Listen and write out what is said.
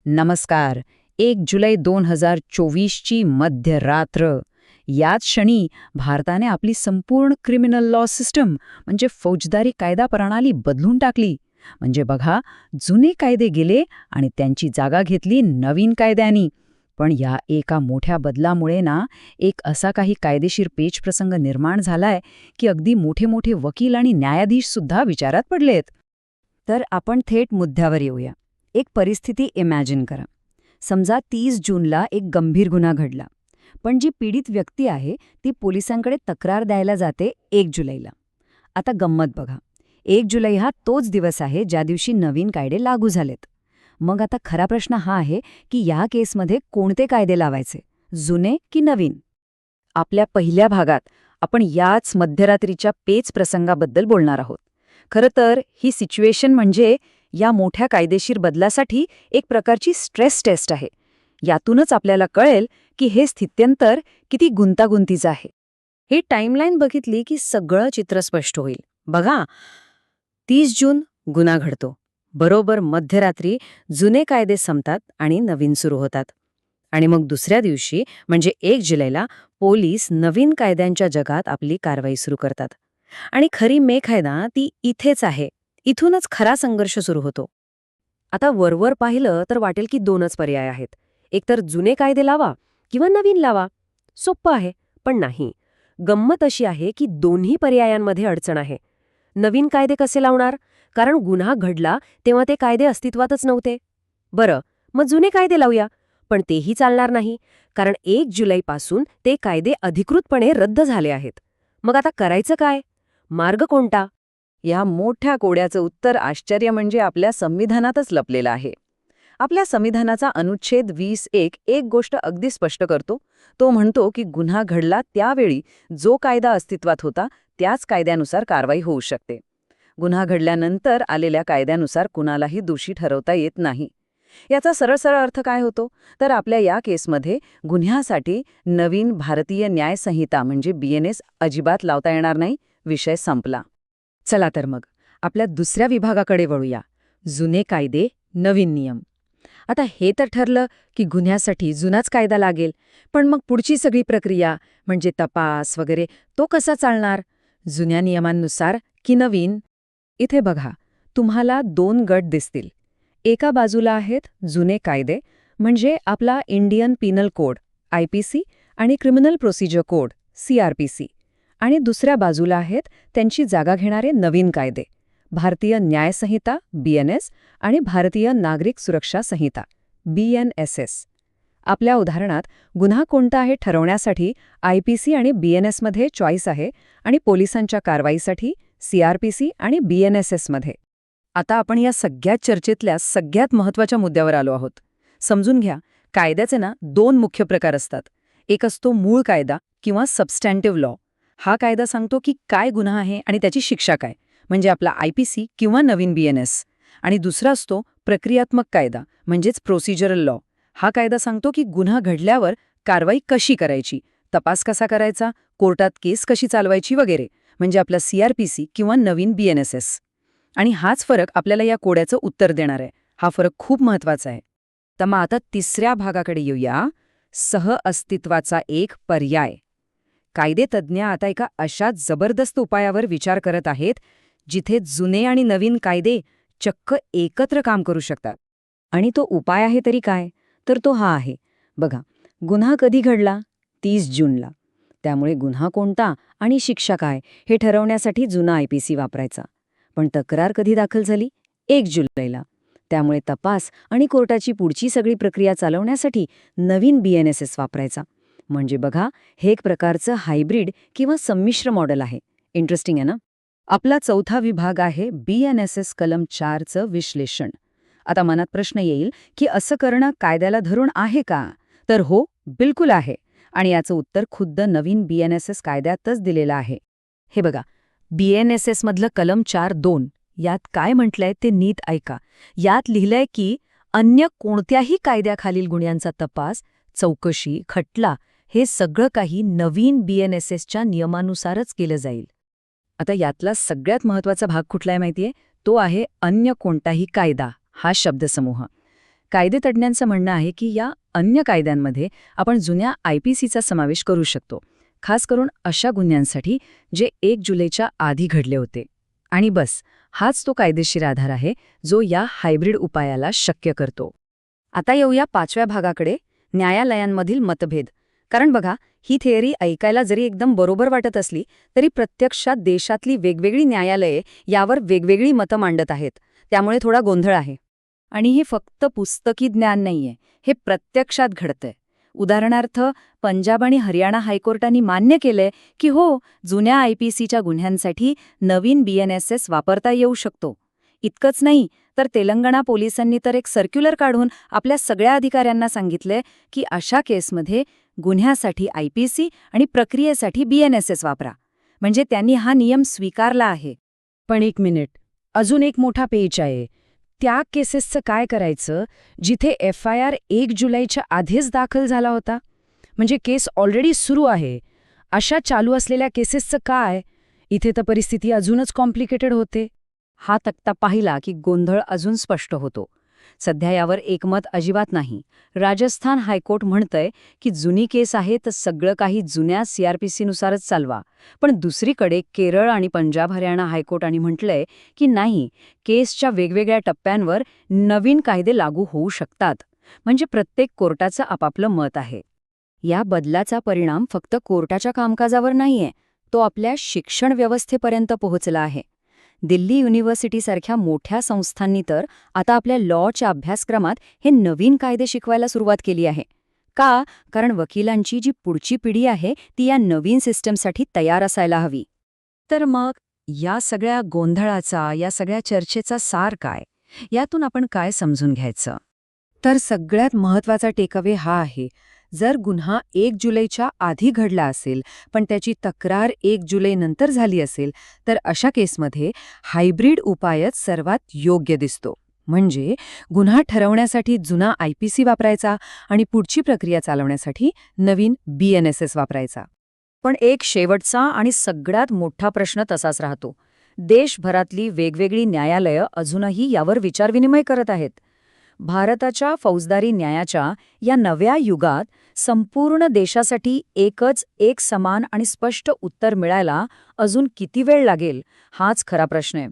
नमस्कार. 1 जुलै 2024ची मध्यरात्र. याच क्षणी भारताने आपली संपूर्ण क्रिमिनल लॉ सिस्टम म्हणजे फौजदारी कायदा प्रणाली बदलून टाकली. म्हणजे बघा, जुने कायदे गेले आणि त्यांची जागा घेतली नवीन कायद्यांनी. पण या एका मोठ्या बदलामुळे ना, एक असा काही कायदेशीर पेचप्रसंग निर्माण झालाय की अगदी मोठे मोठे वकील आणि न्यायाधीश सुद्धा विचारात पडलेत. तर आपण थेट मुद्द्यावर येऊया. एक परिस्थिती इमॅजिन करा. समजा 30 जूनला एक गंभीर गुन्हा घडला, पण जी पीडित व्यक्ती आहे ती पोलिसांकडे तक्रार द्यायला जाते 1 जुलैला. आता गंमत बघा, 1 जुलै हा तोच दिवस आहे ज्या दिवशी नवीन कायदे लागू झालेत. मग आता खरा प्रश्न हा आहे की या केसमध्ये कोणते कायदे लावायचे, जुने की नवीन? आपल्या पहिल्या भागात आपण याच मध्यरात्रीच्या पेच प्रसंगाबद्दल बोलणार आहोत. खरं तर ही सिच्युएशन म्हणजे या मोठ्या कायदेशीर बदलासाठी एक प्रकारची स्ट्रेस टेस्ट आहे. यातूनच आपल्याला कळेल की हे स्थित्यंतर किती गुंतागुंतीचं आहे. ही टाईमलाईन बघितली की सगळं चित्र स्पष्ट होईल. बघा, 30 जून गुन्हा घडतो. बरोबर मध्यरात्री जुने कायदे संपतात आणि नवीन सुरू होतात. आणि मग दुसऱ्या दिवशी म्हणजे 1 जुलैला पोलीस नवीन कायद्यांच्या जगात आपली कारवाई सुरू करतात. आणि खरी मेख आहे ना, ती इथेच आहे. इथूनच खरा संघर्ष सुरू होतो. आता वरवर पाहिलं तर वाटेल की दोनच पर्याय आहेत. एकतर जुने कायदे लावा किंवा नवीन लावा. सोपं आहे, पण नाही. गंमत अशी आहे की दोन्ही पर्यायांमध्ये अडचण आहे. नवीन कायदे कसे लावणार? कारण गुन्हा घडला तेव्हा ते कायदे अस्तित्वातच नव्हते. बरं, मग जुने कायदे लावूया. पण तेही चालणार नाही, कारण 1 जुलैपासून ते कायदे अधिकृतपणे रद्द झाले आहेत. मग आता करायचं काय? मार्ग कोणता? या मोठ्या कोड्याचं उत्तर आश्चर्य म्हणजे आपल्या संविधानातच लपलेलं आहे. आपल्या संविधानाचा अनुच्छेद 20(1) एक गोष्ट अगदी स्पष्ट करतो. तो म्हणतो की गुन्हा घडला त्यावेळी जो कायदा अस्तित्वात होता त्याच कायद्यानुसार कारवाई होऊ शकते. गुन्हा घडल्यानंतर आलेल्या कायद्यानुसार कुणालाही दोषी ठरवता येत नाही. याचा सरळ सरळ अर्थ काय होतो? तर आपल्या या केसमध्ये गुन्ह्यासाठी नवीन भारतीय न्याय संहिता म्हणजे BNS अजिबात लावता येणार नाही. विषय संपला. चला तर मग आपल्या दुसऱ्या विभागाकडे वळूया. जुने कायदे, नवीन नियम. आता हे तर ठरलं की गुन्ह्यासाठी जुनाच कायदा लागेल, पण मग पुढची सगळी प्रक्रिया म्हणजे तपास वगैरे तो कसा चालणार? जुन्या नियमांनुसार की नवीन? इथे बघा, तुम्हाला 2 गट दिसतील. एका बाजूला आहेत जुने कायदे म्हणजे आपला इंडियन पिनल कोड IPC आणि क्रिमिनल प्रोसिजर कोड CRPC. आणि दुसऱ्या बाजूला आहेत त्यांची जागा घेणारे नवीन कायदे, भारतीय न्याय संहिता BNS आणि भारतीय नागरिक सुरक्षा संहिता BNSS. आपल्या उदाहरणात गुन्हा कोणता आहे ठरवण्यासाठी IPC आणि BNS मध्ये चॉईस आहे आणि पोलिसांच्या कारवाईसाठी CRPC आणि BNSS मध्ये. आता आपण या सगळ्या चर्चेतल्या सगळ्यात महत्त्वाच्या मुद्द्यावर आलो आहोत. समजून घ्या, कायद्याचे ना 2 मुख्य प्रकार असतात. एक असतो मूळ कायदा किंवा सबस्टॅन्टिव्ह लॉ. हा कायदा सांगतो की काय गुन्हा आहे आणि त्याची शिक्षा काय, म्हणजे आपला IPC किंवा नवीन BNS. आणि दुसरा असतो प्रक्रियात्मक कायदा म्हणजेच प्रोसिजरल लॉ. हा कायदा सांगतो की गुन्हा घडल्यावर कारवाई कशी करायची, तपास कसा करायचा, कोर्टात केस कशी चालवायची वगैरे, म्हणजे आपला CRPC किंवा नवीन BNSS. आणि हाच फरक आपल्याला या कोड्याचं उत्तर देणार आहे. हा फरक खूप महत्वाचा आहे. तर मग आता तिसऱ्या भागाकडे येऊया, सहअस्तित्वाचा एक पर्याय. कायदेतज्ञ आता एका अशा जबरदस्त उपायावर विचार करत आहेत जिथे जुने आणि नवीन कायदे चक्क एकत्र काम करू शकतात. आणि तो उपाय आहे तरी काय? तर तो हा आहे. बघा, गुन्हा कधी घडला? 30 जूनला. त्यामुळे गुन्हा कोणता आणि शिक्षा काय हे ठरवण्यासाठी जुना IPC वापरायचा. पण तक्रार कधी दाखल झाली? 1 जुलैला. त्यामुळे तपास आणि कोर्टाची पुढची सगळी प्रक्रिया चालवण्यासाठी नवीन BNSS वापरायचा. म्हणजे बघा, हे एक प्रकारचं हायब्रिड किंवा संमिश्र मॉडेल आहे. इंटरेस्टिंग आहे ना? आपला चौथा विभाग आहे BNSS कलम 4चं विश्लेषण. आता मनात प्रश्न येईल की असं करणं कायद्याला धरून आहे का? तर हो, बिलकुल आहे. आणि याचं उत्तर खुद्द नवीन BNSS कायद्यातच दिलेलं आहे. हे बघा, BNSS मधलं कलम 4(2) यात काय म्हटलंय ते नीट ऐका. यात लिहिलंय की अन्य कोणत्याही कायद्याखालील गुन्ह्यांचा तपास, चौकशी, खटला हे सगळं काही नवीन BNSSच्या नियमानुसारच केलं जाईल. आता यातला सगळ्यात महत्त्वाचा भाग कुठला आहे माहितीये? तो आहे अन्य कोणताही कायदा हा शब्दसमूह. कायदेतज्ञांचं म्हणणं आहे की या अन्य कायद्यांमध्ये आपण जुन्या IPCचा समावेश करू शकतो, खास करून अशा गुन्ह्यांसाठी जे 1 जुलैच्या आधी घडले होते. आणि बस, हाच तो कायदेशीर आधार आहे जो या हायब्रिड उपायाला शक्य करतो. आता येऊया 5व्या भागाकडे, न्यायालयांमधील मतभेद. कारण बघा, ही थिअरी ऐकायला जरी एकदम बरोबर वाटत असली तरी प्रत्यक्षात देशातली वेगवेगळी न्यायालये यावर वेगवेगळी मतं मांडत आहेत. त्यामुळे थोडा गोंधळ आहे. आणि हे फक्त पुस्तकी ज्ञान नाहीये, हे प्रत्यक्षात घडतंय. उदाहरणार्थ, पंजाब आणि हरियाणा हायकोर्टांनी मान्य केलंय की हो, जुन्या IPCच्या गुन्ह्यांसाठी नवीन BNSS वापरता येऊ शकतो. इतकंच नाही तर तेलंगणा पोलिसांनी तर एक सर्क्युलर काढून आपल्या सगळ्या अधिकाऱ्यांना सांगितलंय की अशा केसमध्ये गुन्ह्यासाठी IPC आणि प्रक्रियेसाठी BNSS वापरा. म्हणजे त्यांनी हा नियम स्वीकारला आहे. पण एक मिनिट, अजून एक मोठा पेच आहे. त्या केसेसचं काय करायचं जिथे FIR 1 जुलैच्या आधीच दाखल झाला होता? म्हणजे केस ऑलरेडी सुरू आहे. अशा चालू असलेल्या केसेसचं काय? इथे तर परिस्थिती अजूनच कॉम्प्लिकेटेड होते. हा तक्ता पाहिला की गोंधळ अजून स्पष्ट होतो. सध्या यावर एकमत अजिबात नाही. राजस्थान हायकोर्ट म्हणतंय की जुनी केस आहे तर सगळं काही जुन्या CRPCनुसारच चालवा. पण दुसरीकडे केरळ आणि पंजाब हरियाणा हायकोर्टांनी म्हटलंय की नाही, केसच्या वेगवेगळ्या टप्प्यांवर नवीन कायदे लागू होऊ शकतात. म्हणजे प्रत्येक कोर्टाचं आपापलं मत आहे. या बदलाचा परिणाम फक्त कोर्टाच्या कामकाजावर नाहीये, तो आपल्या शिक्षण व्यवस्थेपर्यंत पोहोचला आहे. दिल्ली युनिव्हर्सिटीसारख्या मोठ्या संस्थांनी तर आता आपल्या लॉच्या अभ्यासक्रमात हे नवीन कायदे शिकवायला सुरुवात केली आहे. का? कारण वकिलांची जी पुढची पिढी आहे ती या नवीन सिस्टमसाठी तयार असायला हवी. तर मग या सगळ्या गोंधळाचा, या सगळ्या चर्चेचा सार काय? यातून आपण काय समजून घ्यायचं? तर सगळ्यात महत्त्वाचा टेकअवे हा आहे, जर गुन्हा 1 जुलैच्या आधी घडला असेल पण त्याची तक्रार 1 जुलैनंतर झाली असेल तर अशा केसमध्ये हायब्रिड उपायच सर्वात योग्य दिसतो. म्हणजे गुन्हा ठरवण्यासाठी जुना IPC वापरायचा आणि पुढची प्रक्रिया चालवण्यासाठी नवीन BNSS वापरायचा. पण एक शेवटचा आणि सगळ्यात मोठा प्रश्न तसाच राहतो. देशभरातली वेगवेगळी न्यायालयं अजूनही यावर विचारविनिमय करत आहेत. भारताच्या फौजदारी न्यायाच्या या नव्या युगात संपूर्ण देशासाठी एक समान आणि स्पष्ट उत्तर मिळायला अजून किती वेळ लागेल, हाच खरा प्रश्न आहे.